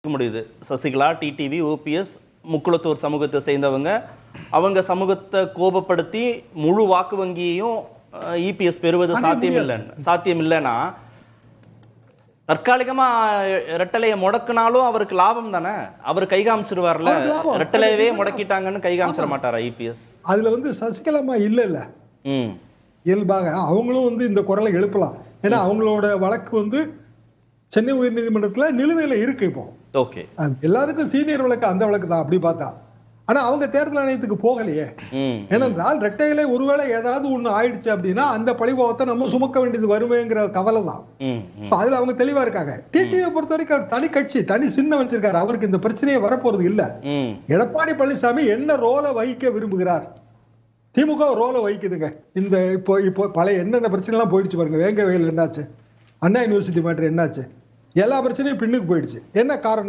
முடியுது. Sasikala, TTV, OPS, Mukkulathur சமூகத்தை சேர்ந்தவங்க அவங்க சமூகத்தை கோபப்படுத்தி முழு வாக்கு வங்கியையும் இபிஎஸ் பெறுவது சாத்தியம் இல்லைன்னா தற்காலிகமா ரெட்டலையை முடக்கினாலும் அவருக்கு லாபம் தானே. அவர் கை காமிச்சிருவார்ல. ரெட்டலையவே முடக்கிட்டாங்கன்னு கை காமிச்சிட மாட்டாரா இபிஎஸ்? அதுல சசிகலாமா இல்ல இயல்பாக அவங்களும் இந்த குரலை எழுப்பலாம். ஏன்னா அவங்களோட வழக்கு சென்னை உயர்நீதிமன்றத்துல நிலுவையில இருக்கு. இப்போ ஓகே, எல்லாருக்கும் சீனியர் வழக்கு அந்த வழக்கு தான் அப்படி பார்த்தா. ஆனா அவங்க தேர்தல் ஆணையத்துக்கு போகலையே. ஏனென்றால் ரெட்டையில ஒருவேளை ஏதாவது ஒண்ணு ஆயிடுச்சு அப்படின்னா அந்த பழிபாவத்தை நம்ம சுமக்க வேண்டியது வருமேங்கிற கவலை தான். அதுல அவங்க தெளிவா இருக்காங்க. டிடிவியை பொறுத்த வரைக்கும் தனி கட்சி, தனி சின்னம் வச்சிருக்காரு. அவருக்கு இந்த பிரச்சனையே வரப்போறது இல்ல. எடப்பாடி பழனிசாமி என்ன ரோலை வகிக்க விரும்புகிறார்? திமுக ரோலை வகிக்குதுங்க. இப்போ பழைய என்னென்ன பிரச்சனை எல்லாம் போயிடுச்சு பாருங்க. வேங்க வயல் என்னாச்சு, அண்ணா யூனிவர்சிட்டி மேட்டர் என்னாச்சு, எல்லா பிரச்சனையும் பின்னுக்கு போயிடுச்சு. என்ன காரணம்?